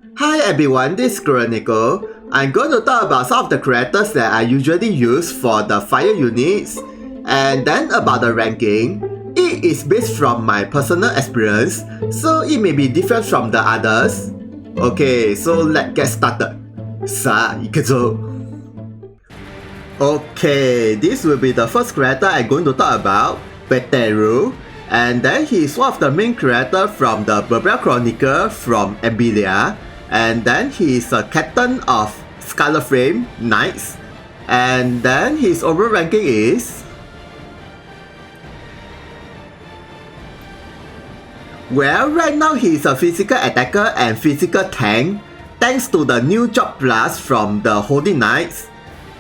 Hi everyone, this is Chronicle. I'm going to talk about some of the characters that I usually use for the fire units, and then about the ranking. It is based from my personal experience, so it may be different from the others. Okay, so let's get started. Sa, ikazo. Okay, this will be the first character I'm going to talk about, Vettel. And then he is one of the main characters from the Barbarian Chronicle from Emilia. And then he is a captain of Scarlet Flame Knights. And then his overall ranking is... Well, right now he is a physical attacker and physical tank, thanks to the new job plus from the Holy Knights,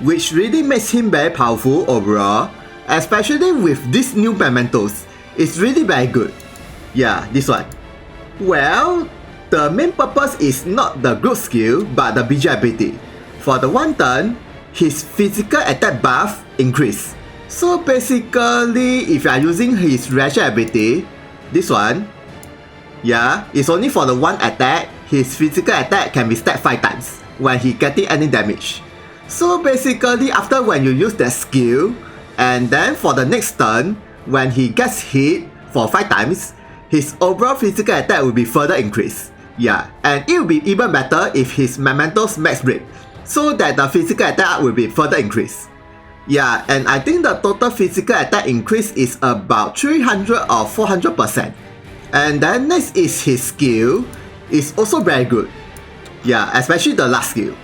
which really makes him very powerful overall, especially with these new mementos. It's really very good. Yeah, this one. Well, the main purpose is not the group skill, but the BG ability. For the one turn, his physical attack buff increase. So basically, if you are using his Rational ability, this one, yeah, it's only for the one attack. His physical attack can be stacked 5 times when he getting any damage. So basically, after when you use that skill, and then for the next turn, when he gets hit for 5 times, his overall physical attack will be further increased. Yeah, and it will be even better if his mementos max break, so that the physical attack will be further increased. Yeah, and I think the total physical attack increase is about 300 or 400%. And then next is his skill, is also very good. Yeah, especially the last skill.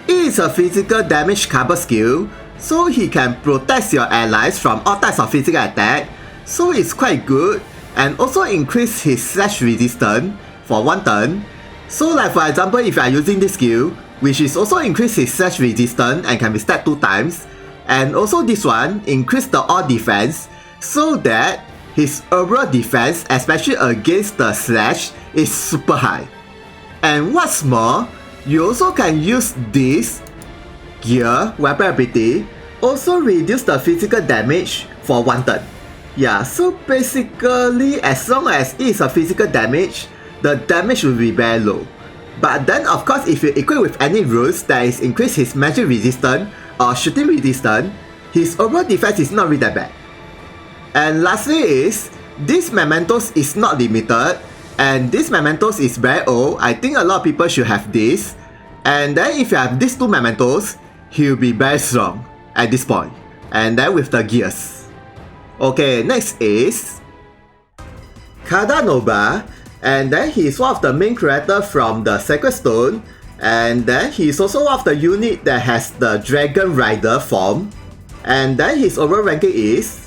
It is a physical damage cover skill, so he can protect your allies from all types of physical attack, so it's quite good, and also increase his slash resistance for 1 turn. So like for example, if you are using this skill, which is also increase his slash resistance and can be stacked 2 times, and also this one increase the all defense, so that his overall defense, especially against the slash, is super high. And what's more, you also can use this gear weapon ability, also reduce the physical damage for 1 turn. Yeah, so basically as long as it is a physical damage, the damage will be very low. But then of course if you equip with any rules that is increase his magic resistance or shooting resistance, his overall defense is not really that bad. And lastly is, this mementos is not limited, and this mementos is very old. I think a lot of people should have this. And then if you have these 2 mementos, he will be very strong at this point. And then with the gears. Okay, next is Cadanova, and then he is one of the main characters from the Sacred Stone, and then he is also one of the unit that has the Dragon Rider form, and then his overall ranking is...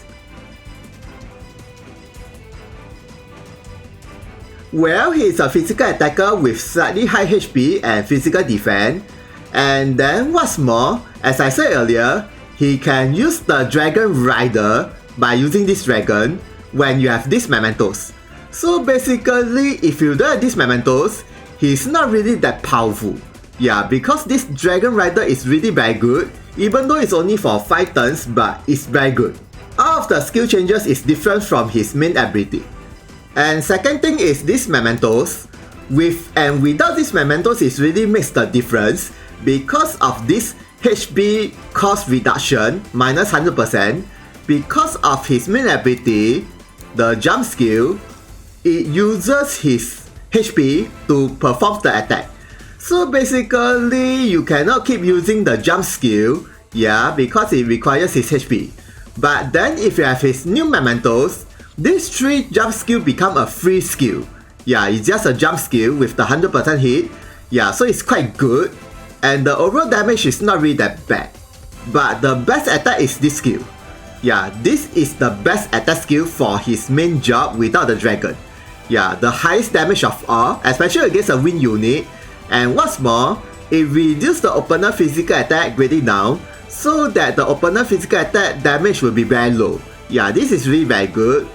Well, he is a physical attacker with slightly high HP and physical defense, and then what's more, as I said earlier, he can use the Dragon Rider by using this dragon when you have these mementos. So basically, if you don't have these mementos, he's not really that powerful. Yeah, because this Dragon Rider is really very good, even though it's only for 5 turns, but it's very good. All of the skill changes is different from his main ability. And second thing is these mementos. With and without these mementos, it really makes the difference because of this HP cost reduction minus 100%. Because of his main ability, the jump skill, it uses his HP to perform the attack. So basically, you cannot keep using the jump skill, yeah, because it requires his HP. But then if you have his new mementos, this 3 jump skill become a free skill. Yeah, it's just a jump skill with the 100% hit. Yeah, so it's quite good. And the overall damage is not really that bad. But the best attack is this skill. Yeah, this is the best attack skill for his main job without the dragon. Yeah, the highest damage of all, especially against a wind unit. And what's more, it reduces the opponent physical attack grading down, so that the opponent physical attack damage will be very low. Yeah, this is really very good.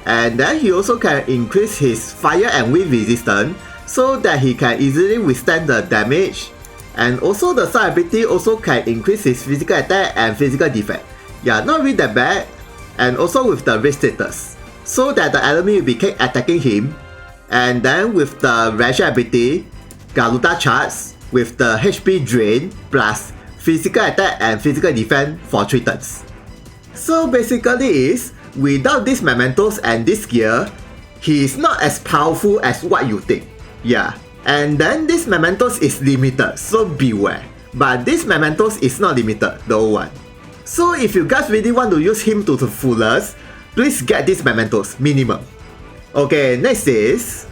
And then he also can increase his fire and wind resistance, so that he can easily withstand the damage. And also the side ability also can increase his physical attack and physical defense. Yeah, not really that bad. And also with the race status, so that the enemy will be keep attacking him. And then with the rational ability, Garuda charts with the HP drain plus physical attack and physical defense for 3 turns. So basically is, without these mementos and this gear, he is not as powerful as what you think. Yeah, and then this mementos is limited, so beware. But this mementos is not limited, the old one. So if you guys really want to use him to the fullest, please get these mementos, minimum. Okay, next is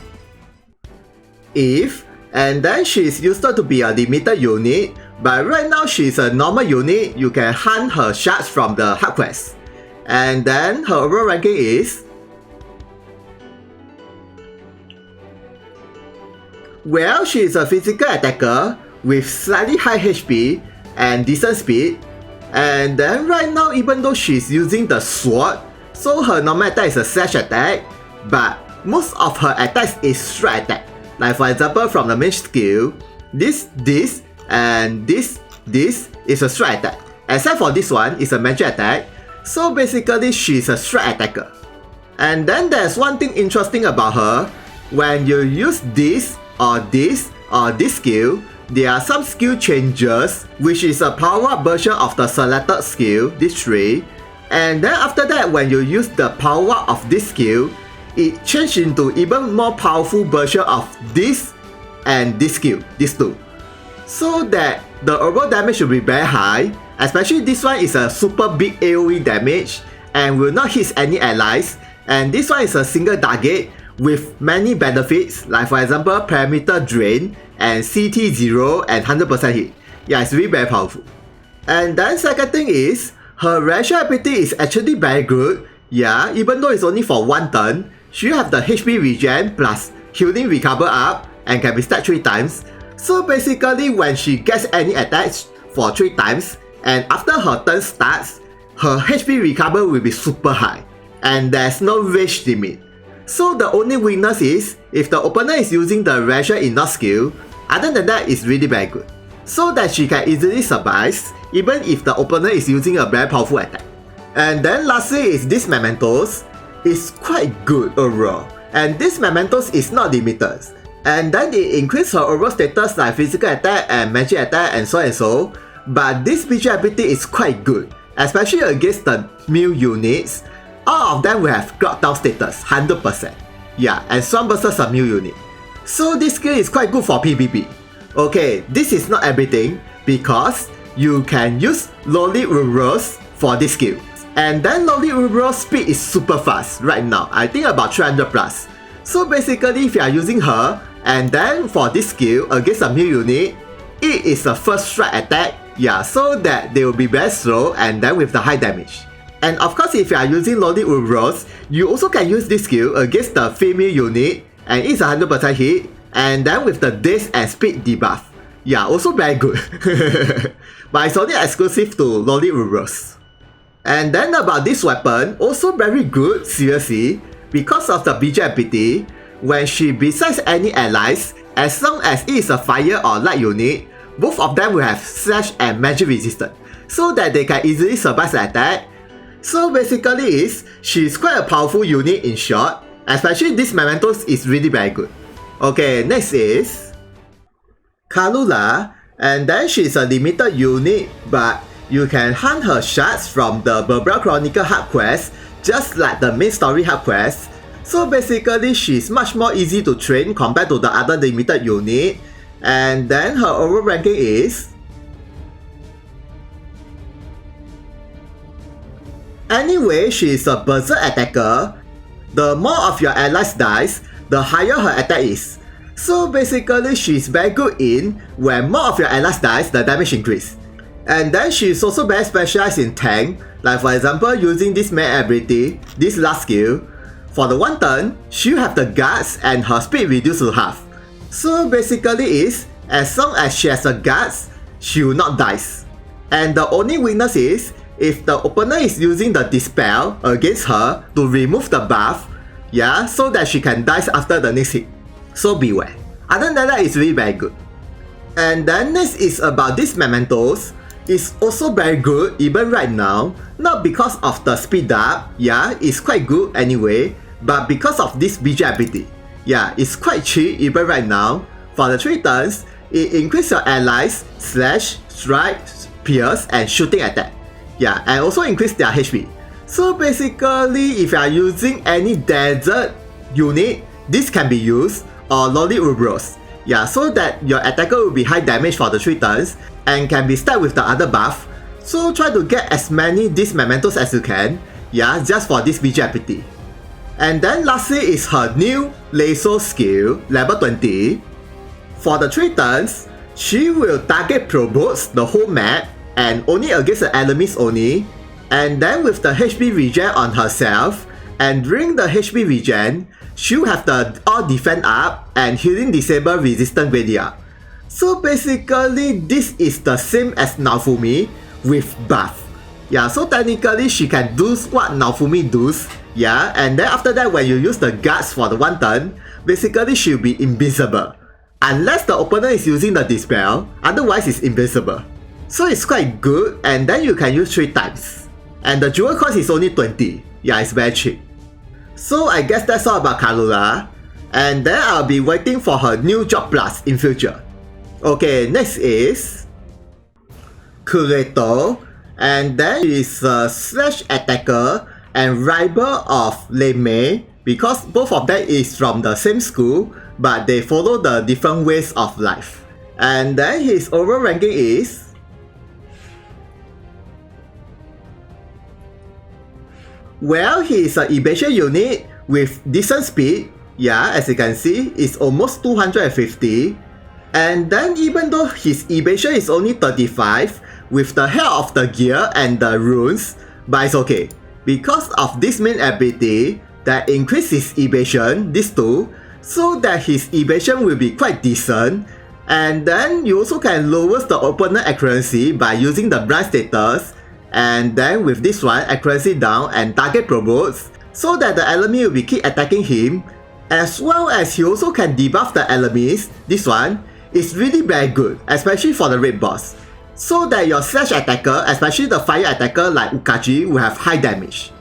Eve, and then she is used to be a limited unit, but right now she is a normal unit. You can hunt her shards from the hard quest. And then her overall ranking is, well, she is a physical attacker with slightly high HP and decent speed. And then right now, even though she's using the sword, so her normal attack is a slash attack, but most of her attacks is strike attack. Like for example, from the main skill, this, and this is a strike attack. Except for this one, is a magic attack. So basically, she's a strike attacker. And then there's one thing interesting about her. When you use this or this skill, there are some skill changes, which is a power-up version of the selected skill, this 3. And then after that, when you use the power of this skill, it changes into even more powerful version of this and this skill, these 2. So that the overall damage will be very high, especially this one is a super big AoE damage and will not hit any allies. And this one is a single target with many benefits, like for example, parameter drain and CT0 and 100% hit. Yeah, it's really very powerful. And then second thing is, her reaction ability is actually very good. Yeah, even though it's only for 1 turn, she have the HP regen plus healing recover up and can be stacked 3 times. So basically, when she gets any attacks for 3 times, and after her turn starts, her HP recover will be super high, and there's no rage limit. So the only weakness is, if the opponent is using the reaction enough skill, other than that it's really very good. So that she can easily survive, even if the opponent is using a very powerful attack. And then lastly is this mementos. It's quite good overall, and this mementos is not limited. And then it increases her overall status like physical attack and magic attack and so and so. But this BG ability is quite good, especially against the melee units. All of them will have lockdown status, 100%. Yeah, and Swarm versus a melee unit. So this skill is quite good for PvP. Okay, this is not everything, because you can use Lowly Urus for this skill. And then Lowly Urus speed is super fast right now, I think about 300 plus. So basically, if you are using her, and then for this skill against a melee unit, it is a first strike attack, yeah, so that they will be very slow and then with the high damage. And of course, if you are using Lowly Urus, you also can use this skill against the female unit, and it's 100% hit, and then with the daze and speed debuff. Yeah, also very good. But it's only exclusive to Lowly Urus. And then about this weapon, also very good, seriously, because of the BG ability. When she besides any allies, as long as it is a fire or light unit, both of them will have slash and magic resistance, so that they can easily survive the attack. So basically she's quite a powerful unit in short, especially this mementos is really very good. Okay, next is Carla, and then she's a limited unit, but you can hunt her shards from the Berbera Chronicle hard quest, just like the main story hard quest. So basically, she's much more easy to train compared to the other limited unit. And then her overall ranking is, anyway, she is a berserk attacker. The more of your allies dies, the higher her attack is. So basically, she's very good in when more of your allies dies, the damage increase. And then she's also very specialized in tank, like for example, using this main ability, this last skill. For the 1 turn, she'll have the guards and her speed reduced to half. So basically as long as she has the guards, she will not die. And the only weakness is, if the opponent is using the dispel against her to remove the buff, yeah, so that she can die after the next hit. So beware. Other than that, it's really very good. And then next is about this mementos. It's also very good even right now, not because of the speed up, yeah, it's quite good anyway, but because of this BG ability. Yeah, it's quite cheap even right now. For the 3 turns, it increases your allies slash, strike, pierce, and shooting attack. Yeah, and also increase their HP. So basically, if you are using any desert unit, this can be used, or Lolly Urbros. Yeah, so that your attacker will be high damage for the 3 turns and can be stacked with the other buff. So try to get as many these mementos as you can, yeah, just for this BG ability. And then lastly is her new laser skill, level 20. For the 3 turns, she will target promotes the whole map and only against the enemies only. And then with the HP regen on herself, and during the HP regen, she'll have the all defense up and healing disable resistant ready up. So basically, this is the same as Naofumi with buff. Yeah, so technically she can do what Naofumi does. Yeah, and then after that when you use the guards for the 1 turn, basically she'll be invincible. Unless the opponent is using the dispel, otherwise it's invincible. So it's quite good, and then you can use 3 times. And the jewel cost is only 20. Yeah, it's very cheap. So I guess that's all about Carla. And then I'll be waiting for her new job plus in future. Okay, next is Creto. And then she's a slash attacker and rival of Mai, because both of them is from the same school, but they follow the different ways of life. And then his overall ranking is well, he is an evasion unit with decent speed. Yeah, as you can see, it's almost 250. And then even though his evasion is only 35, with the help of the gear and the runes, but it's okay. Because of this main ability that increases evasion, these 2, so that his evasion will be quite decent. And then you also can lower the opponent accuracy by using the blind status. And then with this one, accuracy down and target promotes, so that the enemy will be keep attacking him. As well as he also can debuff the enemies. This one is really very good, especially for the raid boss. So that your slash attacker, especially the fire attacker like Ukachi, will have high damage.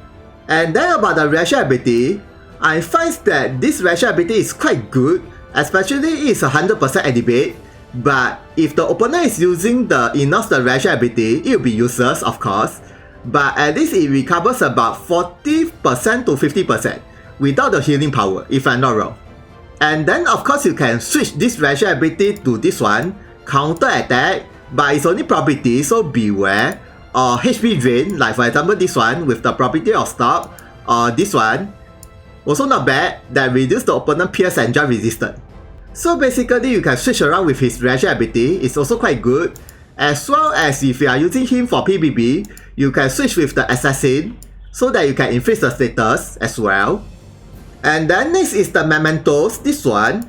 And then about the reaction ability, I find that this reaction ability is quite good, especially it's 100% activate. But if the opponent is using the enough the reaction ability, it will be useless of course. But at least it recovers about 40% to 50% without the healing power, if I'm not wrong. And then of course you can switch this reaction ability to this one, counter attack, but it's only property, so beware. Or HP drain, like for example this one with the property of stop, or this one, also not bad, that reduce the opponent pierce and jump resistance. So basically you can switch around with his reaction ability, it's also quite good. As well as if you are using him for PvP, you can switch with the assassin, so that you can increase the status as well. And then next is the mementos, this one.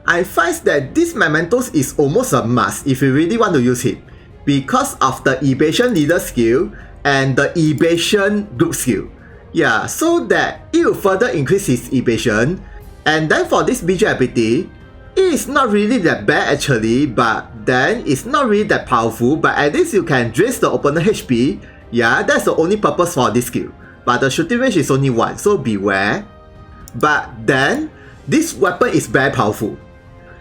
I find that this mementos is almost a must if you really want to use it, because of the evasion leader skill and the evasion group skill. Yeah, so that it will further increase his evasion. And then for this BG ability, it is not really that bad actually, but then it's not really that powerful, but at least you can drain the opponent HP. Yeah, that's the only purpose for this skill. But the shooting range is only 1, so beware. But then, this weapon is very powerful.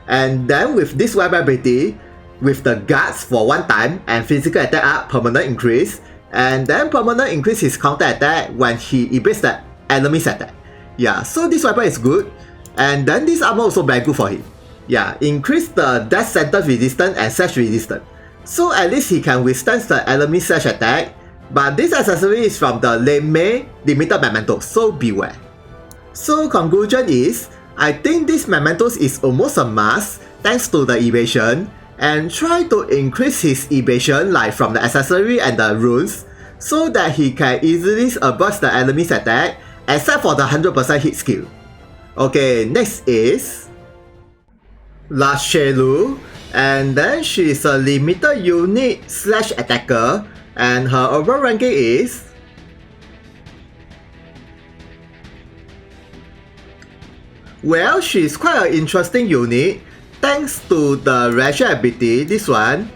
And then with this weapon ability, with the guards for 1 time and physical attack up, permanent increase, and then permanent increase his counter attack when he evades the enemy's attack. Yeah, so this weapon is good. And then this armor also very good for him. Yeah, increase the death sentence resistance and slash resistance. So at least he can withstand the enemy slash attack. But this accessory is from the Mai limited mementos, so beware. So conclusion is, I think this mementos is almost a must thanks to the evasion, and try to increase his evasion like from the accessory and the runes, so that he can easily burst the enemy's attack except for the 100% hit skill. Okay, next is Rashelu, and then she is a limited unit slash attacker, and her overall ranking is well, she's quite an interesting unit thanks to the reaction ability, this one.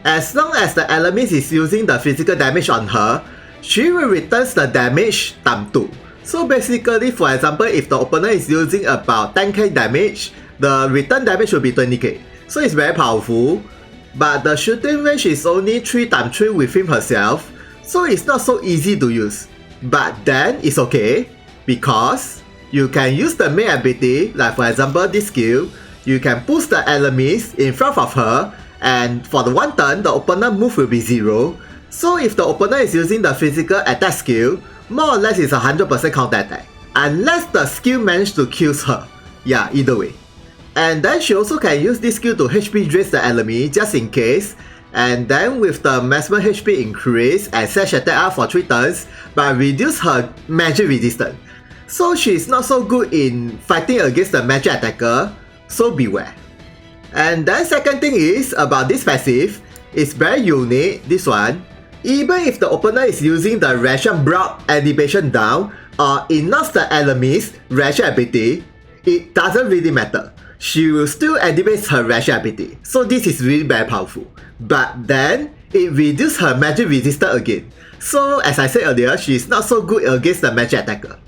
As long as the enemy is using the physical damage on her, she will return the damage times 2. So basically, for example, if the opponent is using about 10k damage, the return damage will be 20k. So it's very powerful, but the shooting range is only 3x3 with him herself, so it's not so easy to use. But then it's okay, because you can use the main ability, like for example this skill, you can push the enemies in front of her, and for the one turn, the opponent move will be 0. So if the opponent is using the physical attack skill, more or less it's 100% counter attack, unless the skill managed to kill her. Yeah, either way. And then she also can use this skill to HP drain the enemy just in case, and then with the maximum HP increase and slash attack up for 3 turns, but reduce her magic resistance. So she's not so good in fighting against the magic attacker, so beware. And then second thing is about this passive, it's very unique, this one. Even if the opponent is using the ration block animation down or it knocks the enemy's ration ability, it doesn't really matter. She will still activate her ration ability, so this is really very powerful. But then, it reduces her magic resistance again. So as I said earlier, she is not so good against the magic attacker.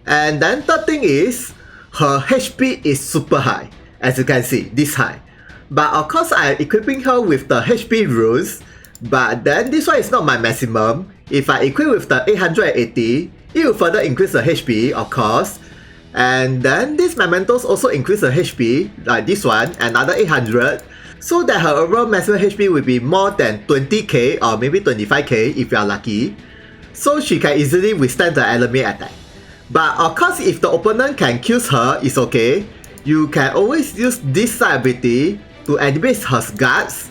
And then third thing is, her HP is super high, as you can see, this high. But of course I am equipping her with the HP runes, but then this one is not my maximum. If I equip with the 880, it will further increase the HP, of course. And then these mementos also increase the HP, like this one, another 800, so that her overall maximum HP will be more than 20k or maybe 25k if you are lucky. So she can easily withstand the enemy attack. But of course if the opponent can kill her, it's okay. You can always use this side ability to activate her guards,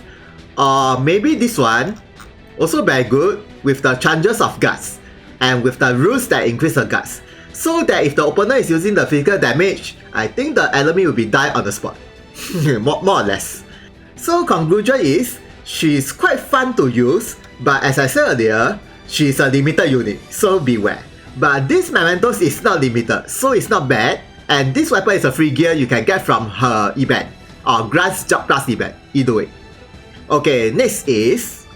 or maybe this one, also very good with the changes of guards, and with the rules that increase her guards. So that if the opponent is using the physical damage, I think the enemy will be die on the spot. more or less. So conclusion is, she's quite fun to use, but as I said earlier, she's a limited unit, so beware. But this mementos is not limited, so it's not bad, and this weapon is a free gear you can get from her event, or Grant's Job Plus event, either way. Okay, next is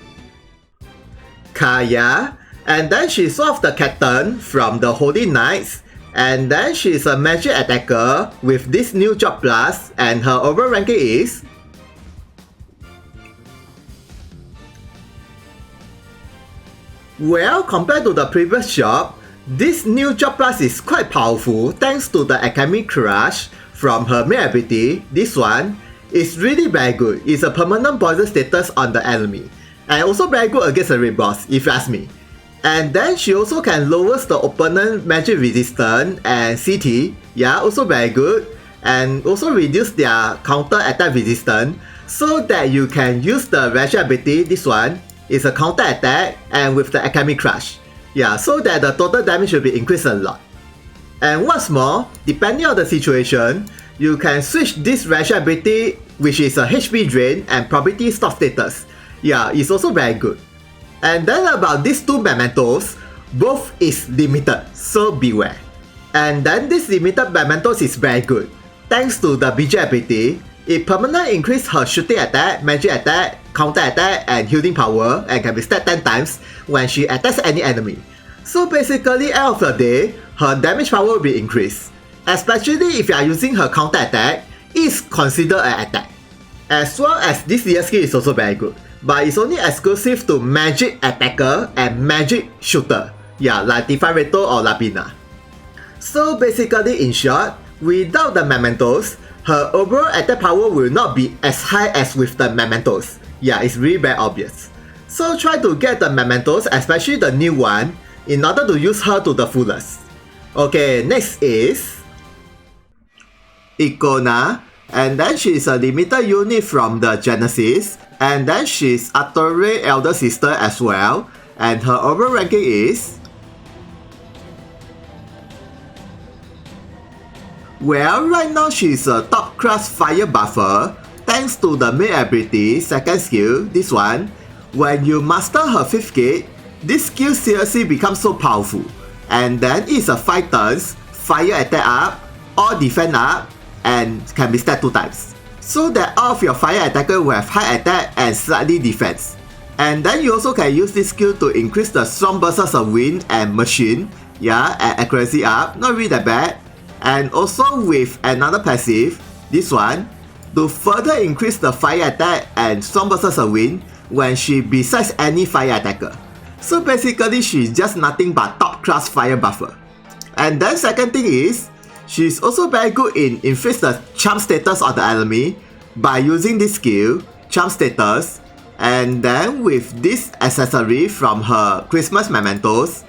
Carla. And then she's one of the captain from the Holy Knights, and then she's a magic attacker with this new job plus, and her overall ranking is well, compared to the previous job, this new job plus is quite powerful thanks to the Alchemist Crush from her main ability. This one is really very good. It's a permanent poison status on the enemy, and also very good against a raid boss if you ask me. And then she also can lower the opponent magic resistance and CT, yeah, also very good, and also reduce their counter attack resistance, so that you can use the ration ability. This one is a counter attack and with the Alchemist Crush, yeah, so that the total damage will be increased a lot. And what's more, depending on the situation, you can switch this ration ability, which is a HP drain and property stop status, yeah, it's also very good. And then about these two mementos, both is limited, so beware. And then this limited mementos is very good. Thanks to the BJ ability, it permanently increases her shooting attack, magic attack, counter attack, and healing power, and can be stacked 10 times when she attacks any enemy. So basically, end of the day, her damage power will be increased. Especially if you are using her counter attack, it's considered an attack. As well as this year skill is also very good, but it's only exclusive to magic attacker and magic shooter, yeah, like Reto or Labina. So basically, in short, without the mementos, her overall attack power will not be as high as with the mementos. Yeah, it's really very obvious. So try to get the mementos, especially the new one, in order to use her to the fullest. Okay, next is Icona, and then she's a limited unit from the Genesis, and then she's Artillery Elder Sister as well, and her overall ranking is well, right now she's a top class fire buffer thanks to the main ability, second skill, this one. When you master her 5th gate, this skill seriously becomes so powerful, and then it's a 5 turns, fire attack up, or defense up, and can be stacked 2 times. So that all of your fire attacker will have high attack and slightly defense. And then you also can use this skill to increase the strong bursts of wind and machine, yeah, and accuracy up, not really that bad. And also with another passive, this one, to further increase the fire attack and Storm vs. a Wind when she besides any fire attacker. So basically she's just nothing but top class fire buffer. And then second thing is, she's also very good in increase the charm status of the enemy by using this skill, charm status, and then with this accessory from her Christmas mementos,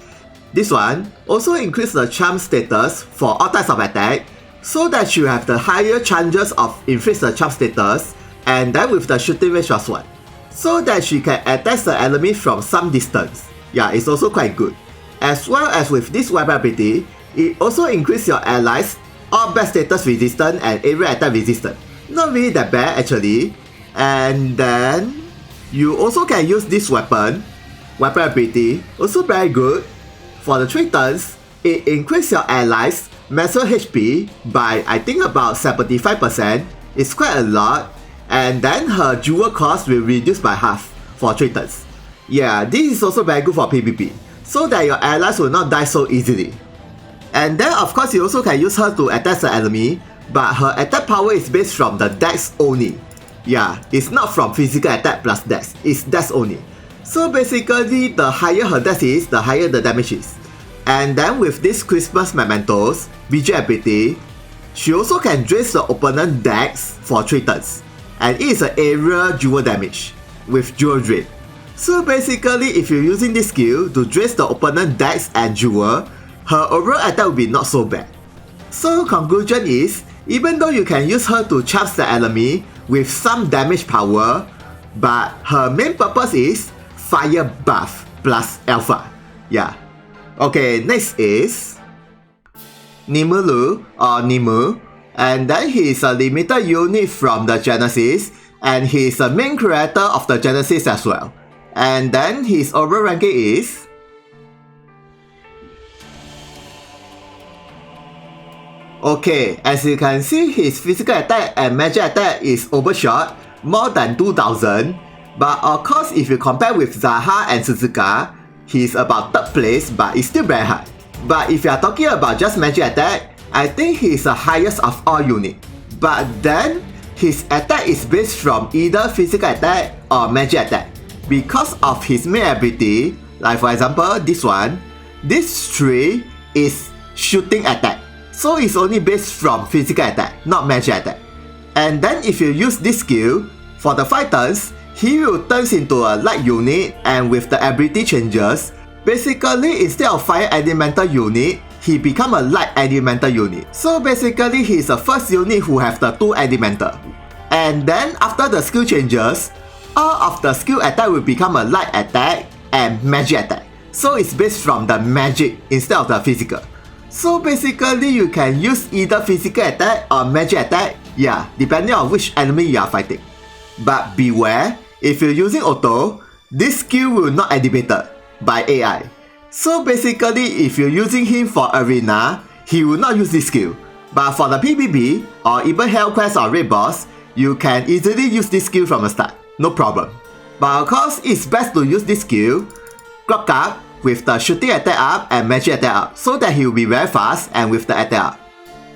this one also increase the charm status for all types of attack, so that you have the higher chances of increase the charm status, and then with the shooting range as well, so that she can attack the enemy from some distance. Yeah, it's also quite good. As well as with this weapon ability, it also increases your allies all best status resistance and area attack resistance. Not really that bad actually. And then you also can use this weapon ability, also very good. For the 3 turns, it increases your allies maximum HP by I think about 75%. It's quite a lot. And then her jewel cost will reduce by half for 3 turns. Yeah, this is also very good for PvP, so that your allies will not die so easily. And then of course you also can use her to attack the enemy, but her attack power is based from the dex only. Yeah, it's not from physical attack plus dex, it's dex only. So basically the higher her dex is, the higher the damage is. And then with this Christmas mementos, BJ ability, she also can drain the opponent dex for 3 turns. And it is an area jewel damage with jewel drain. So basically if you're using this skill to drain the opponent dex and jewel, her overall attack will be not so bad. So conclusion is, even though you can use her to charge the enemy with some damage power, but her main purpose is fire buff plus alpha. Yeah. Okay, next is Nimul or Nimul, and then he is a limited unit from the Genesis, and he is the main creator of the Genesis as well. And then his overall ranking is okay, as you can see, his physical attack and magic attack is overshot more than 2000, but of course if you compare with Zaha and Suzuka, he's about 3rd place, but it's still very high. But if you are talking about just magic attack, I think he's the highest of all units. But then, his attack is based from either physical attack or magic attack. Because of his main ability, like for example this one, this tree is shooting attack. So it's only based from physical attack, not magic attack. And then if you use this skill, for the 5 turns, he will turn into a light unit, and with the ability changes, basically instead of fire elemental unit, he become a light elemental unit. So basically he's the first unit who have the 2 elemental. And then after the skill changes, all of the skill attack will become a light attack and magic attack. So it's based from the magic instead of the physical. So basically you can use either physical attack or magic attack, yeah, depending on which enemy you are fighting. But beware, if you're using auto, this skill will not activated by AI. So basically if you're using him for arena, he will not use this skill. But for the PvP or even Hell Quest or Raid Boss, you can easily use this skill from the start, no problem. But of course it's best to use this skill, clock up, with the shooting attack up and magic attack up, so that he will be very fast and with the attack up.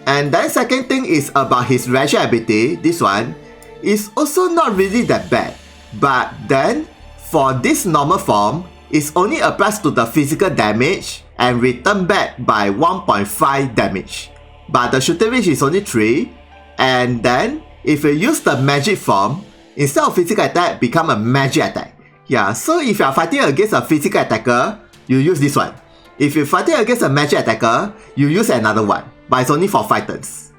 And then second thing is about his ration ability, this one, is also not really that bad. But then, for this normal form, it only applies to the physical damage and return back by 1.5 damage. But the shooting range is only 3, and then, if you use the magic form, instead of physical attack, become a magic attack. Yeah, so if you are fighting against a physical attacker, you use this one. If you're fighting against a magic attacker, you use another one, but it's only for 5 turns.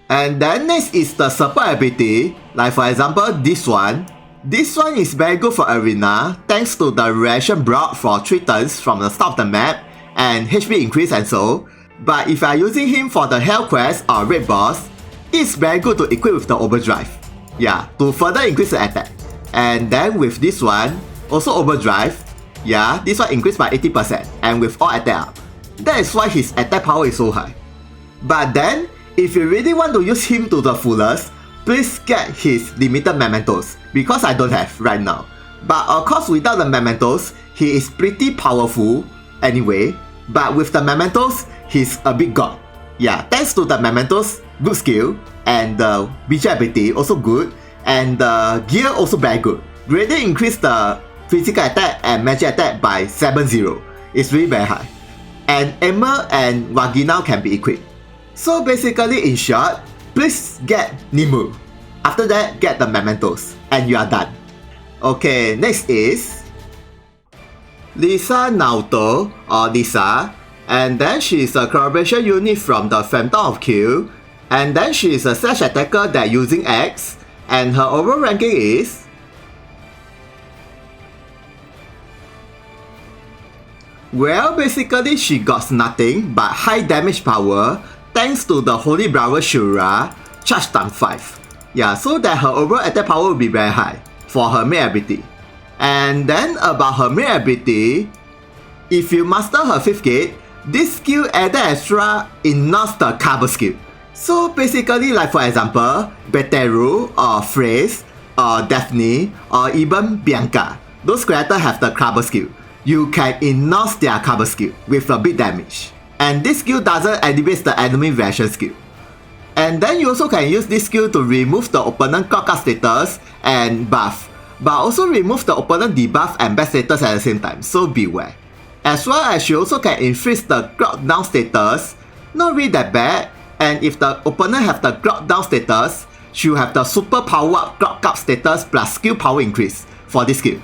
And then next is the support ability, like for example this one. This one is very good for arena, thanks to the ration brought for 3 turns from the start of the map, and HP increase and so. But if you are using him for the Hell Quest or Raid Boss, it's very good to equip with the overdrive. Yeah, to further increase the attack. And then with this one, also overdrive. Yeah, this one increased by 80% and with all attack up. That is why his attack power is so high. But then, if you really want to use him to the fullest, please get his limited mementos, because I don't have right now. But of course without the mementos, he is pretty powerful anyway. But with the mementos, he's a big god. Yeah, thanks to the mementos, good skill, and the BG ability also good, and the gear also very good. Greatly increase the physical attack and magic attack by 7-0. It's really very high. And Emma and Vagina can be equipped. So basically, in short, please get Nimul. After that, get the mementos, and you are done. Okay, next is Risanaut or Lisa, and then she is a collaboration unit from the Phantom of Q, and then she is a slash attacker that using X, and her overall ranking is well, basically she got nothing but high damage power thanks to the Holy Brother Shura, charge time 5. Yeah, so that her overall attack power will be very high for her main ability. And then about her main ability, if you master her 5th gate, this skill added extra ignores the cover skill. So basically, like for example, Vettel or Phrase or Daphne or even Bianca, those characters have the cover skill. You can ignore their cover skill with a big damage. And this skill doesn't activate the enemy reaction skill. And then you also can use this skill to remove the opponent clock status and buff, but also remove the opponent debuff and bad status at the same time, so beware. As well as you also can increase the clock down status, not really that bad, and if the opponent have the clock down status, she will have the super power up clock up status plus skill power increase for this skill.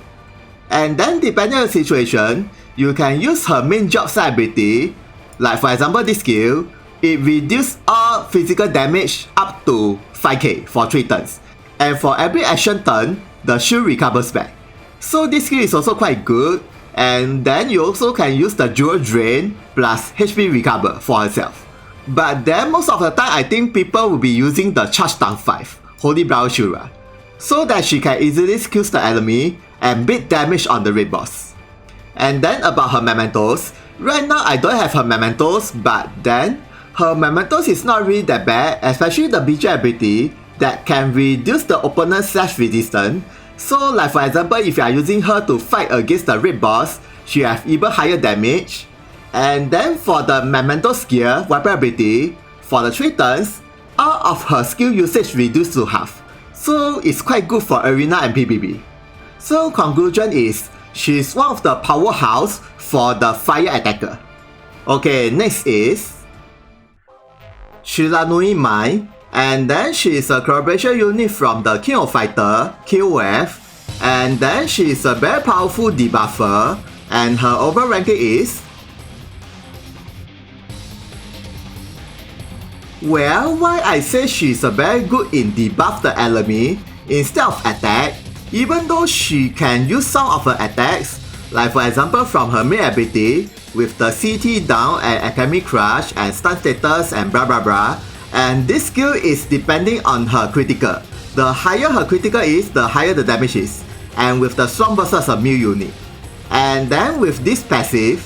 And then depending on the situation, you can use her main job side ability, like for example this skill, it reduces all physical damage up to 5k for 3 turns. And for every action turn, the shield recovers back. So this skill is also quite good, and then you also can use the Jewel Drain plus HP recover for herself. But then most of the time I think people will be using the charge down 5, Holy Brow Shura, so that she can easily skill the enemy and beat damage on the raid boss. And then about her mementos, right now I don't have her mementos, but then her mementos is not really that bad, especially the BG ability that can reduce the opponent's slash resistance. So like for example, if you are using her to fight against the raid boss, she have even higher damage. And then for the mementos gear weapon ability, for the 3 turns, all of her skill usage reduced to half. So it's quite good for arena and PvP. So conclusion is, she's one of the powerhouse for the fire attacker. Okay, next is Shiranui Mai, and then she is a collaboration unit from the King of Fighter, KOF, and then she is a very powerful debuffer, and her overall ranking is well, why I say she's a very good in debuff the enemy instead of attack, even though she can use some of her attacks, like for example from her main ability with the CT down and Academy Crush and stun status and blah blah blah, and this skill is depending on her critical. The higher her critical is, the higher the damage is, and with the strong versus a melee unit. And then with this passive,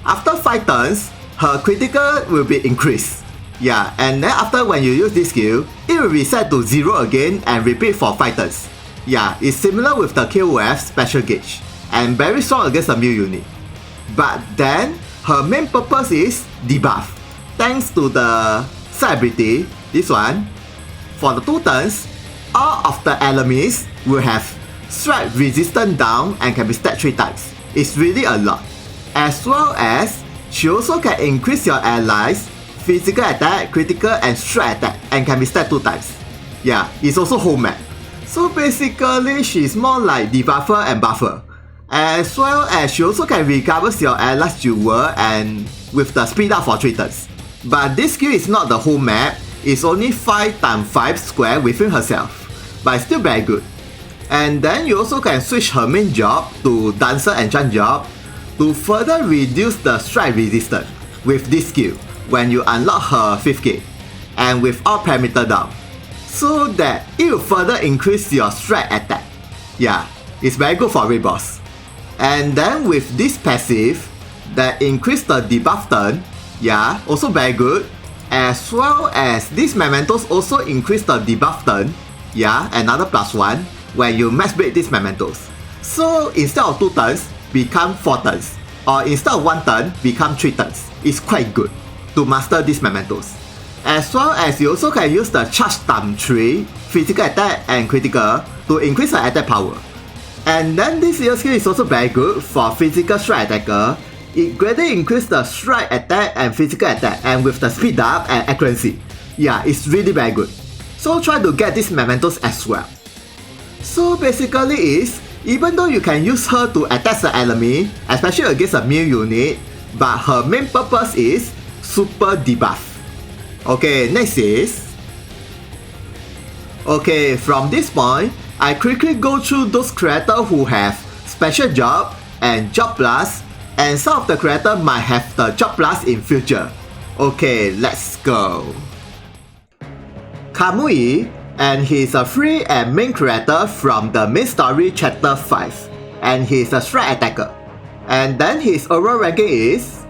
after 5 turns, her critical will be increased. Yeah, and then after when you use this skill, it will reset to 0 again and repeat for 5 turns. Yeah, it's similar with the KOF special gauge, and very strong against a melee unit. But then, her main purpose is debuff. Thanks to the side ability, this one, for the 2 turns, all of the enemies will have strike resistance down and can be stacked 3 times. It's really a lot. As well as, she also can increase your allies' physical attack, critical and strike attack, and can be stacked 2 times. Yeah, it's also whole map. So basically, she's more like debuffer and buffer. As well as she also can recover your allies' jewel and with the speed up for 3 turns. But this skill is not the whole map, it's only 5x5 square within herself, but it's still very good. And then you also can switch her main job to Dancer Enchant job to further reduce the strike resistance with this skill when you unlock her 5th gate and with all parameter down, so that it will further increase your strike attack. Yeah, it's very good for raid boss. And then with this passive that increase the debuff turn, yeah, also very good. As well as these mementos also increase the debuff turn, yeah, another +1 when you max break these mementos. So instead of 2 turns, become 4 turns, or instead of 1 turn, become 3 turns. It's quite good to master these mementos. As well as you also can use the charge times 3 physical attack and critical to increase her attack power. And then this skill is also very good for physical strike attacker. It greatly increases the strike attack and physical attack, and with the speed up and accuracy. Yeah, it's really very good. So try to get these mementos as well. So basically is, even though you can use her to attack the enemy, especially against a melee unit, but her main purpose is super debuff. Okay, next is... Okay, from this point, I quickly go through those creators who have special job and job plus, and some of the creators might have the job plus in future. Okay, let's go. Kamui, and he's a free and main creator from the main story chapter 5, and he's a strike attacker. And then his overall ranking is...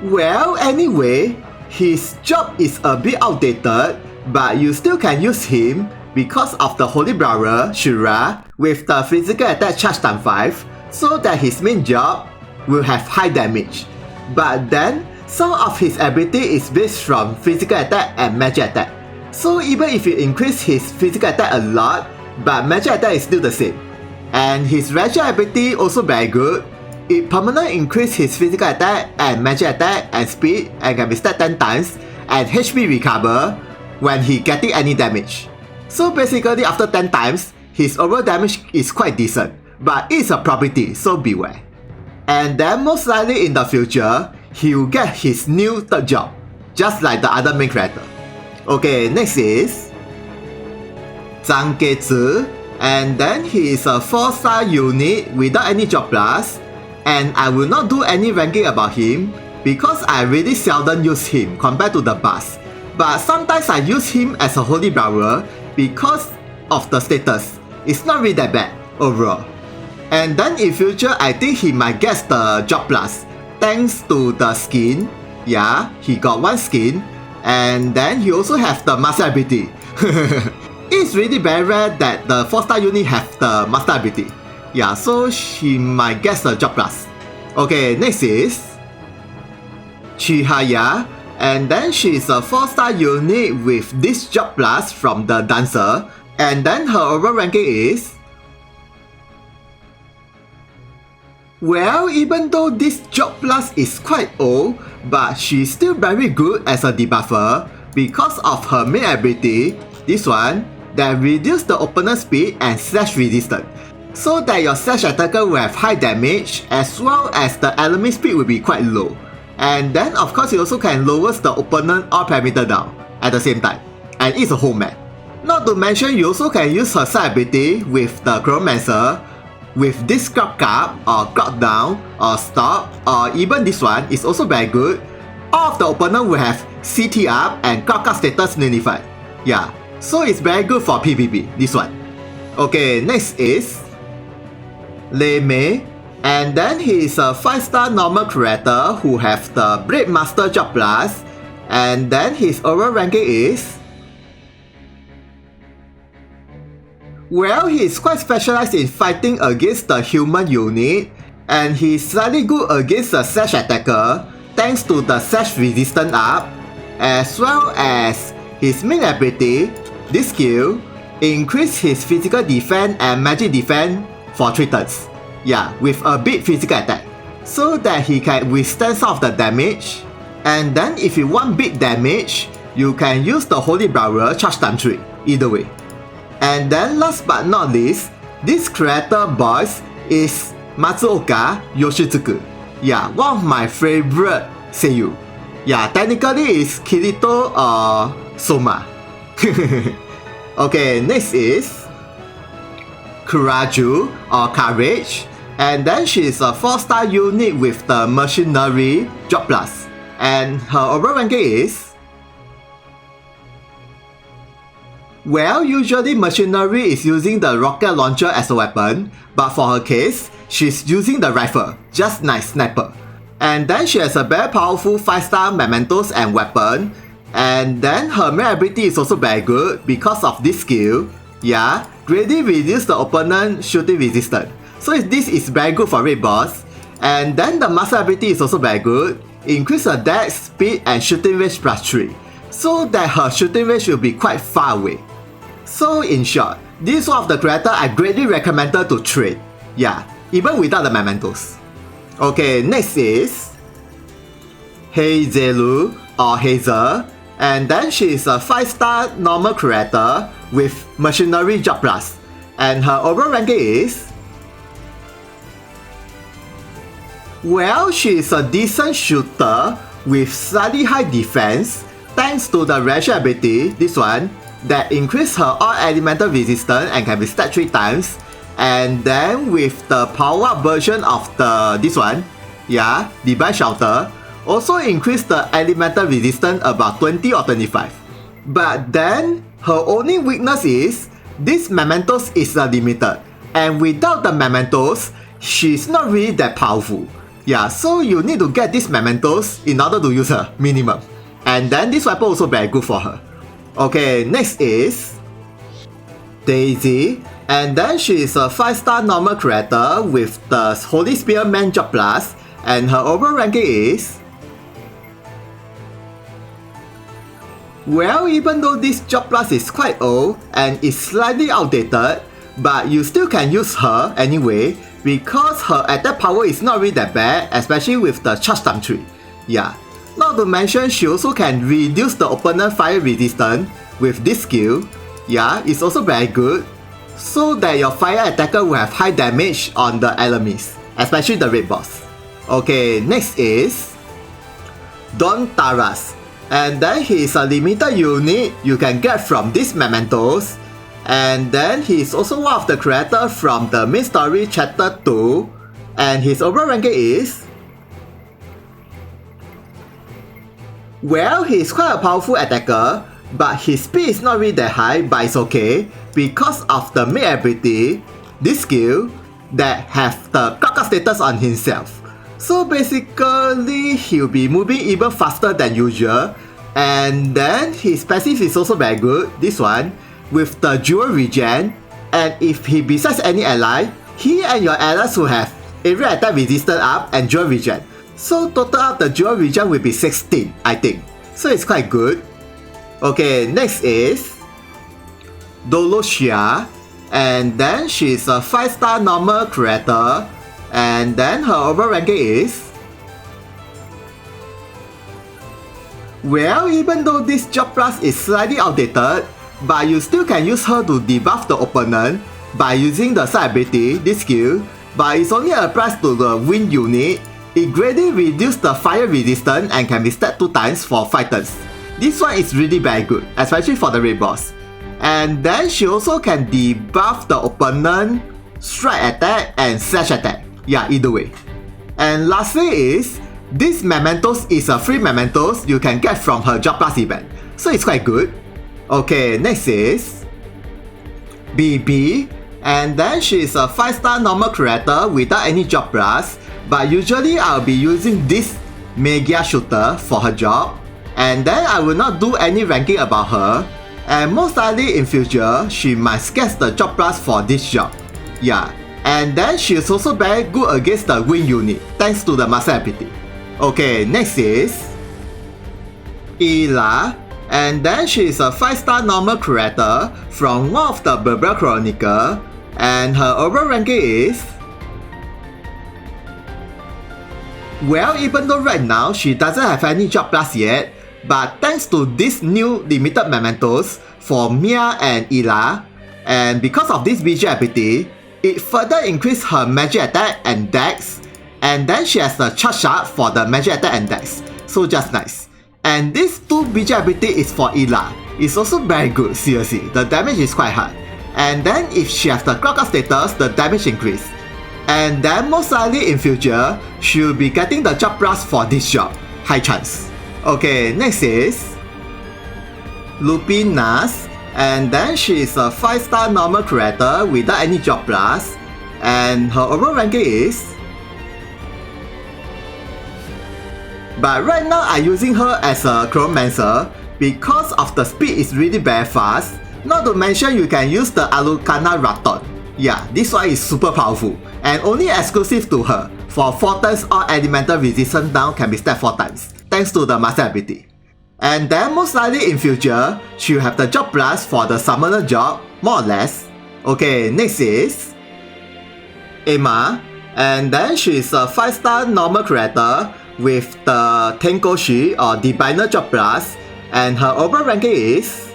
Well, anyway, his job is a bit outdated, but you still can use him because of the Holy Brawler, Shira, with the physical attack charge times 5, so that his main job will have high damage. But then, some of his ability is based from physical attack and magic attack. So even if you increase his physical attack a lot, but magic attack is still the same. And his magic ability also very good. It permanently increases his physical attack and magic attack and speed, and can be stacked 10 times, and HP recover when he getting any damage. So basically after 10 times, his overall damage is quite decent, but it's a property, so beware. And then most likely in the future, he will get his new third job, just like the other main character. Okay, next is Zhang Gezi, and then he is a 4-star unit without any job plus, and I will not do any ranking about him because I really seldom use him compared to the boss. But sometimes I use him as a Holy Brawler because of the status. It's not really that bad overall. And then in future, I think he might get the job plus thanks to the skin. Yeah, he got one skin, and then he also have the master ability. It's really very rare that the 4-star unit have the master ability. Yeah, so she might get the job plus. Okay, next is Chihaya, and then she is a 4-star unit with this job plus from the dancer, and then her overall ranking is... Well, even though this job plus is quite old, but she's still very good as a debuffer because of her main ability, this one, that reduces the opponent's speed and slash resistance, so that your slash attacker will have high damage as well as the enemy speed will be quite low. And then of course it also can lower the opponent all parameter down at the same time, and it's a whole map. Not to mention you also can use her side ability with the Chronomancer, with this crop cap or crop down or stop, or even this one is also very good. All of the opponent will have CT up and crop cap status nullified. Yeah, so it's very good for PvP, this one. Okay, next is Lei Mei, and then he is a 5-star normal creator who have the Blade Master job plus, and then his overall ranking is... Well, he is quite specialized in fighting against the human unit, and he is slightly good against the slash attacker thanks to the slash resistance up, as well as his main ability, this skill, increase his physical defense and magic defense for 3 turns. Yeah, with a big physical attack, so that he can withstand some of the damage. And then if you want big damage, you can use the Holy Brawler charge times 3, either way. And then last but not least, this creator boss is Matsuoka Yoshitsuku. Yeah, one of my favorite seiyuu. Yeah, technically it's Kirito or Soma. Okay, next is Kuraju or Courage, and then she is a 4-star unit with the Machinery job plus, and her overall ranking is... Well, usually Machinery is using the rocket launcher as a weapon, but for her case, she's using the rifle, just nice sniper. And then she has a very powerful 5-star mementos and weapon, and then her main ability is also very good because of this skill. Yeah, greatly reduce the opponent shooting resistance. So this is very good for raid boss. And then the master ability is also very good. increase her dex, speed and shooting range +3, so that her shooting range will be quite far away. So in short, this one of the character I greatly recommended to trade. Yeah, even without the mementos. Okay, next is Hazelu or Hazel, and then she is a 5-star normal character with Machinery Job Plus, and her overall ranking is... Well, she is a decent shooter with slightly high defense thanks to the Rational ability, this one, that increase her all elemental resistance and can be stacked 3 times, and then with the power up version of this one, yeah, Divine Shelter, also increase the elemental resistance about 20 or 25. But then, her only weakness is, this mementos is limited, and without the mementos, she's not really that powerful. Yeah, so you need to get these mementos in order to use her, minimum. And then this weapon also very good for her. Okay, next is Daisy, and then she is a 5-star normal character with the Holy Spearman Job Plus, and her overall ranking is... Well, even though this Job Plus is quite old and is slightly outdated, but you still can use her anyway, because her attack power is not really that bad, especially with the charge time 3. Yeah. Not to mention, she also can reduce the opponent fire resistance with this skill. Yeah, it's also very good, so that your fire attacker will have high damage on the enemies, especially the raid boss. Okay, next is Don Taras, and then he is a limited unit you can get from these mementos, and then he is also one of the creators from the main story chapter 2, and his overall ranking is... Well, he is quite a powerful attacker, but his speed is not really that high, but it's okay because of the main ability, this skill, that have the clock status on himself. So basically, he'll be moving even faster than usual, and then his passive is also very good, this one, with the dual regen, and if he besides any ally, he and your allies will have area attack resistance up and dual regen. So total up the dual regen will be 16, I think. So it's quite good. Okay, next is Dolosia, and then she's a 5-star normal character, and then her overall ranking is... Well, even though this Job Plus is slightly outdated, but you still can use her to debuff the opponent by using the side ability, this skill, but it's only applies to the wind unit. It greatly reduces the fire resistance and can be stacked 2 times for fighters. This one is really very good, especially for the raid boss. And then she also can debuff the opponent, strike attack and slash attack. Yeah, either way. And lastly is, this mementos is a free mementos you can get from her Job Plus event. So it's quite good. Okay, next is BB, and then she is a 5-star normal character without any Job Plus, but usually I'll be using this Mega Shooter for her job, and then I will not do any ranking about her, and most likely in future she might get the Job Plus for this job. Yeah, and then she is also very good against the wind unit thanks to the master ability. Okay, next is Ila, and then she is a 5-star normal character from one of the Barbara Chronicle, and her overall ranking is... Well, even though right now she doesn't have any Job Plus yet, but thanks to this new limited mementos for Mia and Ila, and because of this BG ability, it further increased her magic attack and dex, and then she has the charge shot for the magic attack and dex, so just nice. And this 2 BG ability is for Ila. It's also very good, seriously, the damage is quite hard. And then if she has the clock status, the damage increase. And then most likely in future, she'll be getting the Job Plus for this job, high chance. Okay, next is Lupinas, and then she is a 5-star normal character without any Job Plus, and her overall ranking is... But right now I'm using her as a Chronomancer because of the speed is really very fast. Not to mention you can use the Alukana Raton. Yeah, this one is super powerful and only exclusive to her for 4 times all elemental resistance down can be stacked 4 times, thanks to the master ability. And then most likely in future, she'll have the job plus for the summoner job, more or less. Okay, next is Emma, and then she's a 5-star normal creator with the Tenkoshi or Diviner job plus, and her overall ranking is...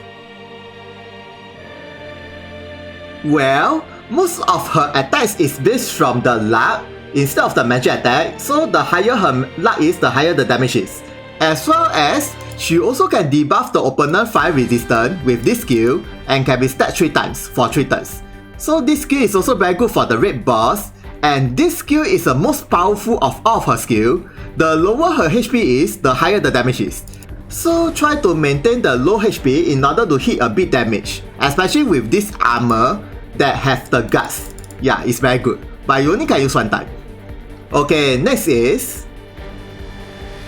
Well, most of her attacks is based from the luck instead of the magic attack, so the higher her luck is, the higher the damage is. As well as, she also can debuff the opponent fire resistance with this skill and can be stacked 3 times for 3 turns. So this skill is also very good for the raid boss, and this skill is the most powerful of all of her skills. The lower her HP is, the higher the damage is. So try to maintain the low HP in order to hit a big damage, especially with this armor that have the guts. Yeah, it's very good, but you only can use 1 time. Okay, next is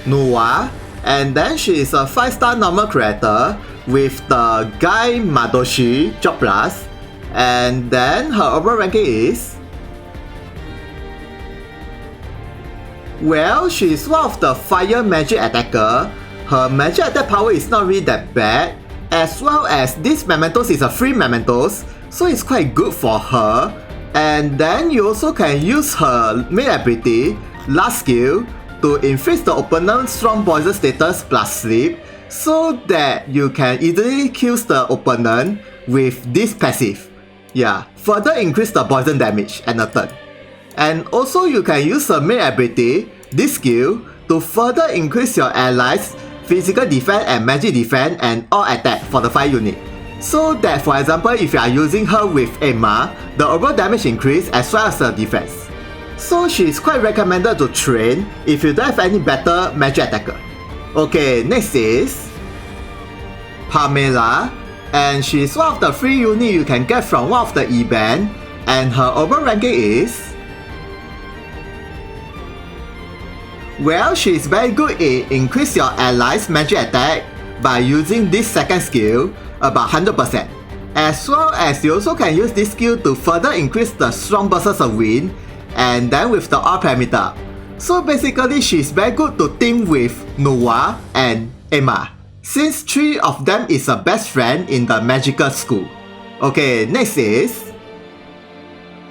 Noah, and then she is a 5-star normal creator with the Guy Madoshi job plus, and then her overall ranking is... Well, she is one of the fire magic attacker. Her magic attack power is not really that bad, as well as this mementos is a free mementos, so it's quite good for her. And then you also can use her main ability, last skill, to increase the opponent's strong poison status plus sleep, so that you can easily kill the opponent with this passive. Yeah, further increase the poison damage and a turn. And also you can use her main ability, this skill, to further increase your allies' physical defense and magic defense and all attack for the fire unit. So that, for example, if you are using her with Emma, the overall damage increase as well as the defense. So she is quite recommended to train if you don't have any better magic attacker. Okay, next is Pamela, and she is one of the free unit you can get from one of the event, and her overall ranking is... Well, she is very good in increase your allies' magic attack by using this second skill about 100%. As well as you also can use this skill to further increase the strong bursts of wind, and then with the all parameter. So basically she is very good to team with Noah and Emma, since 3 of them is a best friend in the magical school. Okay, next is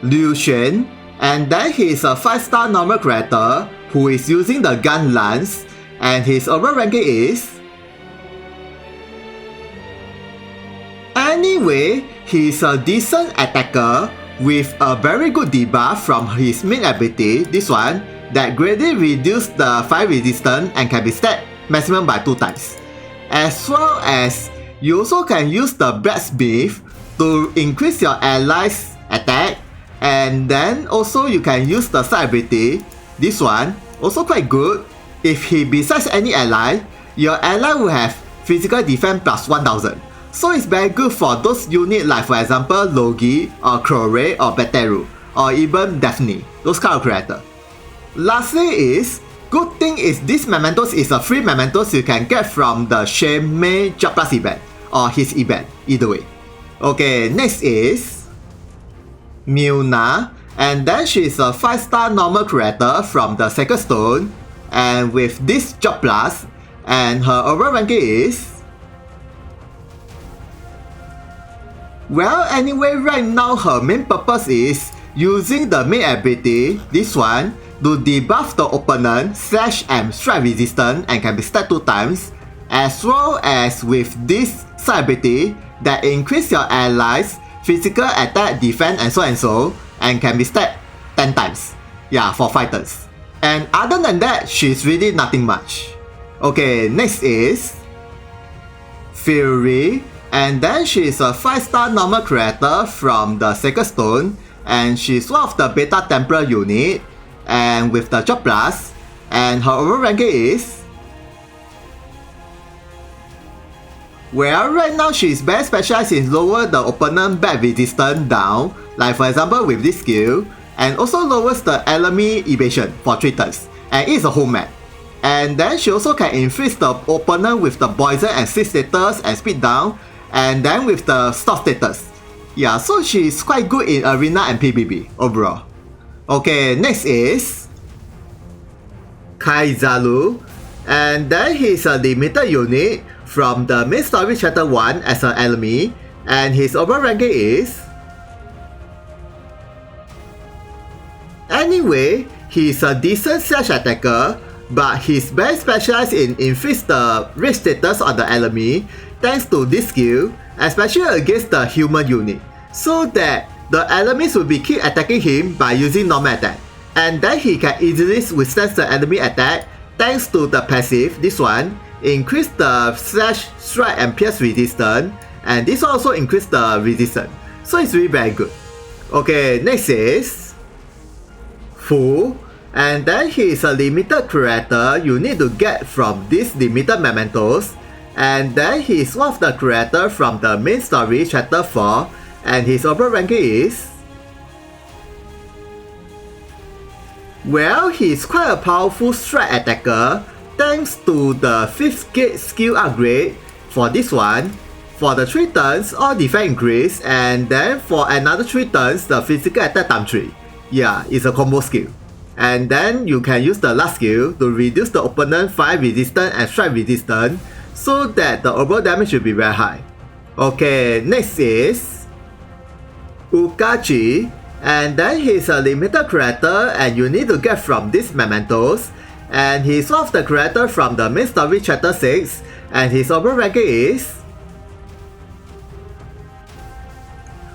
Liu Xuan, and then he is a 5-star normal creator who is using the gun lance, and his overall ranking is... Anyway, he is a decent attacker with a very good debuff from his main ability, this one, that greatly reduces the fire resistance and can be stacked maximum by 2 times. As well as, you also can use the blacksmith to increase your allies' attack, and then also you can use the side ability, this one, also quite good. If he besides any ally, your ally will have physical defense plus 1000. So it's very good for those units like, for example, Logi or Crowray or Vettel or even Daphne, those kind of characters. Lastly is, good thing is this mementos is a free mementos you can get from the Shame Job Plus event or his event, either way. Okay, next is Milna, and then she is a 5-star normal creator from the Sacred Stone, and with this job plus, and her overall ranking is... Well, anyway, right now her main purpose is using the main ability, this one, to debuff the opponent /M strike resistance and can be stacked 2 times, as well as with this side ability that increase your allies' physical attack, defense, and so, and can be stacked 10 times. Yeah, for 5 turns. And other than that, she's really nothing much. Okay, next is Fury, and then she is a 5-star normal creator from the Sacred Stone, and she's one of the Beta Templar unit, and with the job plus, and her overall ranking is... Well, right now she is very specialized in lower the opponent back resistance down, like for example with this skill, and also lowers the enemy evasion for 3 turns, and it is a whole map. And then she also can increase the opponent with the poison and sleep status and speed down, and then with the stop status. Yeah, so she is quite good in arena and PvP overall. Okay, next is Kaizaru, and then he's a limited unit from the main story chapter 1 as an enemy, and his overall ranking is... Anyway, he's a decent slash attacker, but he's very specialized in inflict the rage status on the enemy thanks to this skill, especially against the human unit, so that the enemies will be keep attacking him by using normal attack, and then he can easily withstand the enemy attack thanks to the passive, this one, increase the slash, strike and pierce resistance, and this also increase the resistance, so it's really very good. Okay, next is Fu, and then he is a limited creator you need to get from these limited mementos, and then he is one of the creators from the main story chapter 4, and his overall ranking is... Well, he is quite a powerful strike attacker thanks to the 5th gate skill upgrade for this one. For the 3 turns, all defense increase, and then for another 3 turns, the physical attack times 3. Yeah, it's a combo skill. And then you can use the last skill to reduce the opponent fire resistance and strike resistance so that the overall damage will be very high. Okay, next is Ukachi, and then he's a limited creator and you need to get from these mementos, and he's one of the creators from the main story chapter 6, and his overall ranking is...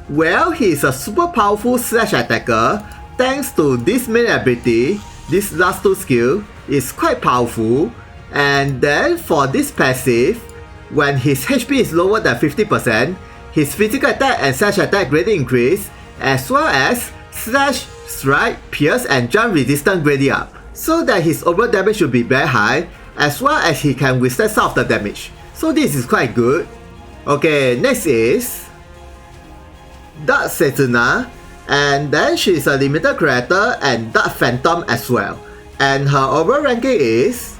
Well, he's a super powerful slash attacker. Thanks to this main ability, this last 2 skill is quite powerful, and then for this passive, when his HP is lower than 50%, his physical attack and slash attack greatly increase, as well as slash, strike, pierce and jump resistance greatly up, so that his overall damage should be very high, as well as he can withstand some of the damage, so this is quite good. Okay, next is Dark Setsuna, and then she's a limited creator and Dark Phantom as well, and her overall ranking is...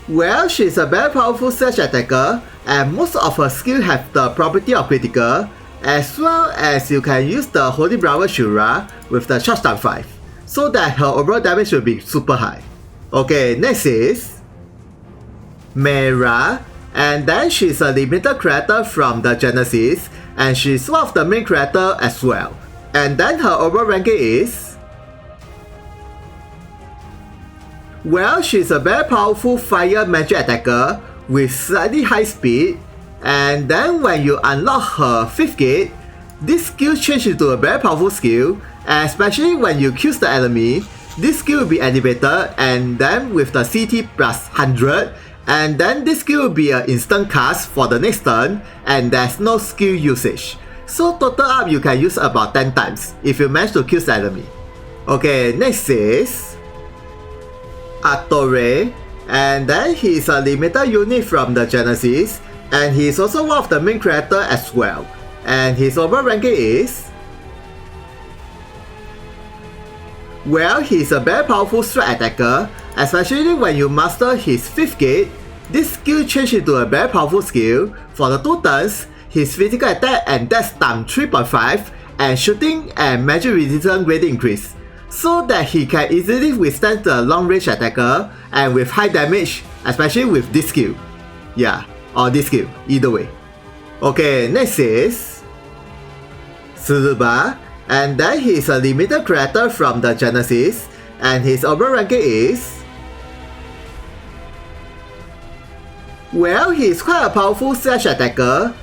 Well, she's a very powerful slash attacker, and most of her skills have the property of critical, as well as you can use the Holy Brother Shura with the charge time 5, so that her overall damage will be super high. Okay, next is Mera, and then she's a limited creator from the Genesis, and she's one of the main creators as well. And then her overall ranking is... Well, she's a very powerful fire magic attacker with slightly high speed, and then when you unlock her 5th gate, this skill changes into a very powerful skill, and especially when you kill the enemy, this skill will be activated, and then with the CT plus 100, and then this skill will be an instant cast for the next turn, and there's no skill usage. So total up you can use about 10 times if you manage to kill the enemy. Okay, next is Attore, and then he is a limited unit from the Genesis, and he is also one of the main creators as well, and his overall ranking is... Well, he is a very powerful strike attacker, especially when you master his 5th gate. This skill changes into a very powerful skill. For the 2 turns, his physical attack and dex times 3.5, and shooting and magic resistance greatly increase, so that he can easily withstand the long range attacker and with high damage, especially with this skill. Yeah, or this skill, either way. Okay, next is Tsuruba, and then he is a limited creator from the Genesis, and his overall ranking is... Well, he is quite a powerful slash attacker,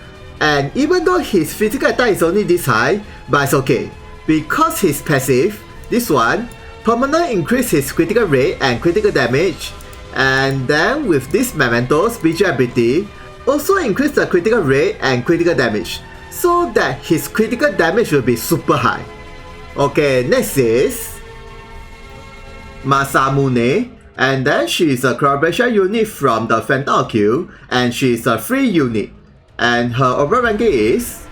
and even though his physical attack is only this high, but it's okay, because his passive, this one, permanently increase his critical rate and critical damage, and then with this Memento's BG ability, also increase the critical rate and critical damage, so that his critical damage will be super high. Okay, next is Masamune, and then she is a collaboration unit from the Phantom Q, and she is a free unit, and her overall ranking is...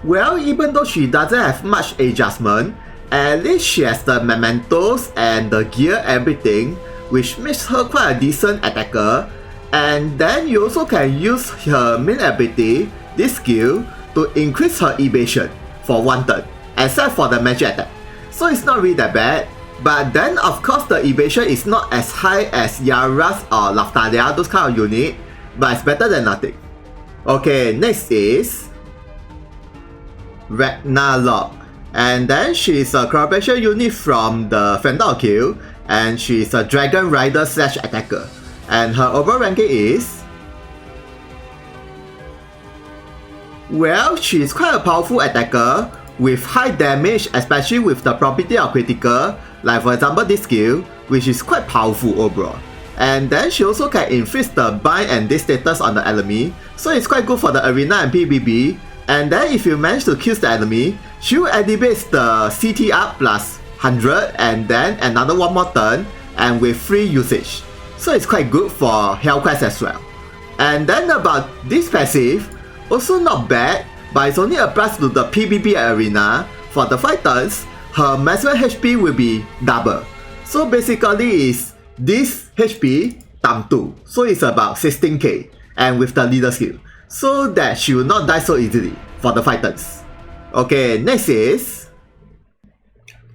Well, even though she doesn't have much adjustment, at least she has the mementos and the gear everything, which makes her quite a decent attacker, and then you also can use her main ability, this skill, to increase her evasion for 1 turn, except for the magic attack. So it's not really that bad. But then of course the evasion is not as high as Yara's or Laftalia, those kind of unit, but it's better than nothing. Okay, next is Risanaut. And then she's a collaboration unit from the Phantom Kill, and she's a Dragon Rider / attacker. And her overall ranking is... well, she's quite a powerful attacker with high damage, especially with the property of critical, like for example this skill, which is quite powerful overall. And then she also can inflict the bind and this status on the enemy, so it's quite good for the arena and PvP. And then if you manage to kill the enemy, she will activate the CT up plus 100 and then another one more turn and with free usage. So it's quite good for health quest as well. And then about this passive, also not bad, but it only applies to the PvP arena. For the 5 turns, her maximum HP will be double. So basically is this HP times 2, so it's about 16k, and with the leader skill, so that she will not die so easily for the 5 turns. Okay, next is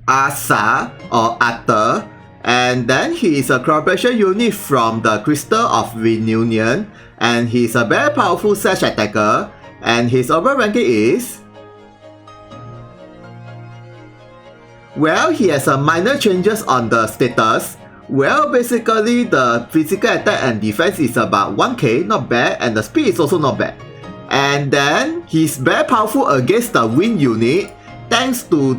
Asa or Arthur, and then he is a collaboration unit from the Crystal of Reunion, and he is a very powerful / attacker, and his overall ranking is... well, he has a minor changes on the status. Well, basically the physical attack and defense is about 1k, not bad, and the speed is also not bad. And then he's very powerful against the wind unit thanks to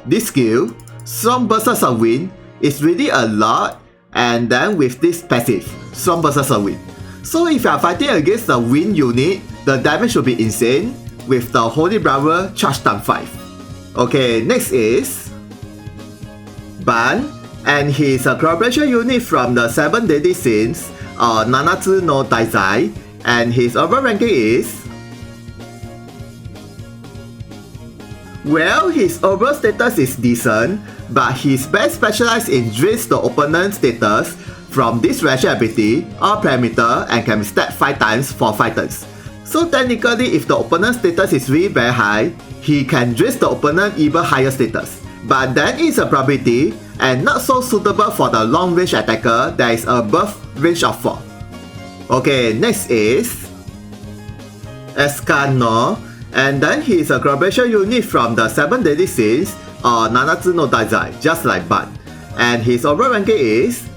this skill, Strong Bursts of Wind. It's really a lot, and then with this passive, Strong Bursts of Wind. So if you are fighting against the wind unit, the damage will be insane with the Holy Brother charge times 5. Okay, next is Ban, and he's a collaboration unit from the 7 Deadly Sins or Nanatsu no Daizai, and his overall ranking is... well, his overall status is decent, but he's best specialized in drains the opponent's status from this rational ability or parameter and can be stacked 5 times for 5 turns. So technically, if the opponent's status is really very high, he can drain the opponent even higher status. But then it's a probability and not so suitable for the long range attacker that is above range of 4. Okay, next is Escano, and then he is a collaboration unit from the 7 Deadly Sins or Nanatsu no Daizai, just like Ban. And his overall ranking is...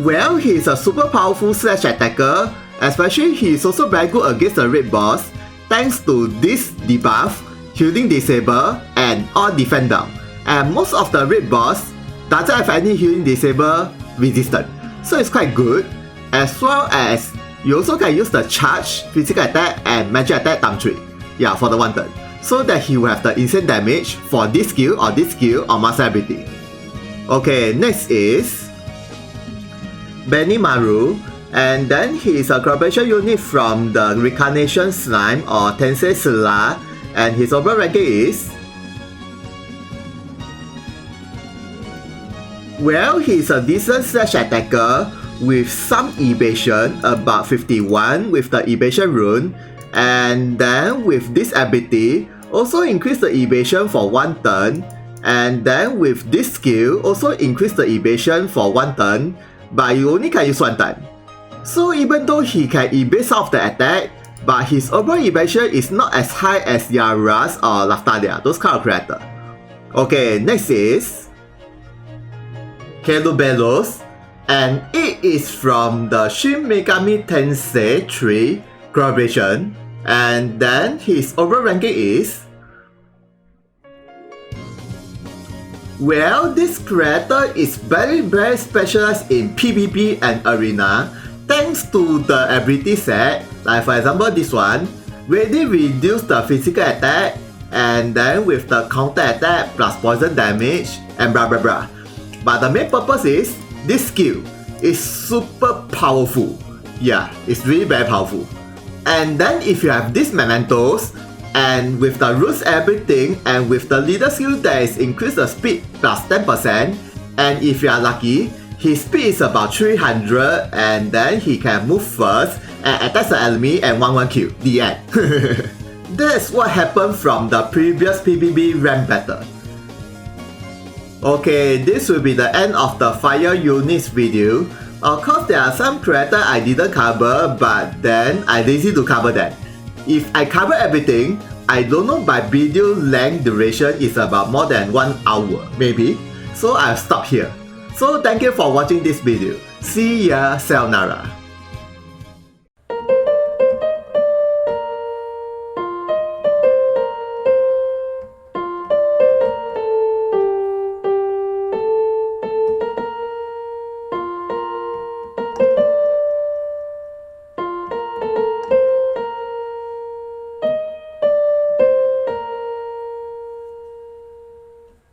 well, he is a super powerful / attacker, especially he is also very good against the raid boss thanks to this debuff, Healing Disable and All Defend Down. And most of the raid boss doesn't have any Healing Disable resistance, so it's quite good. As well as you also can use the charge, physical attack and magic attack times 3, yeah, for the 1 turn, so that he will have the insane damage for this skill or master ability. Okay, next is Benimaru, and then he is a collaboration unit from the Reincarnation Slime or Tensei Sla, and his overall ranking is... well, he is a decent / attacker with some evasion, about 51 with the evasion rune, and then with this ability also increase the evasion for 1 turn, and then with this skill also increase the evasion for 1 turn, but you only can use 1 time. So even though he can evade some of the attack, but his overall evasion is not as high as Yara's or Laftalia, those kind of character. Okay, next is Kerubelos, and it is from the Shin Megami Tensei 3 collaboration, and then his overall ranking is... well, this character is very specialized in PvP and arena thanks to the ability set, like for example this one, really reduce the physical attack and then with the counter attack plus poison damage and blah blah blah. But the main purpose is this skill is super powerful. Yeah, it's really very powerful. And then if you have these mementos, and with the roots everything, and with the leader skill that is increase the speed plus 10%, and if you are lucky, his speed is about 300, and then he can move first and attack the enemy and 1-1 kill. The end. That's what happened from the previous PvP rank battle. Okay, this will be the end of the fire units video. Of course, there are some characters I didn't cover, but then I lazy to cover that. If I cover everything, I don't know my video length duration is about more than 1 hour, maybe. So I'll stop here. So thank you for watching this video. See ya, sayonara.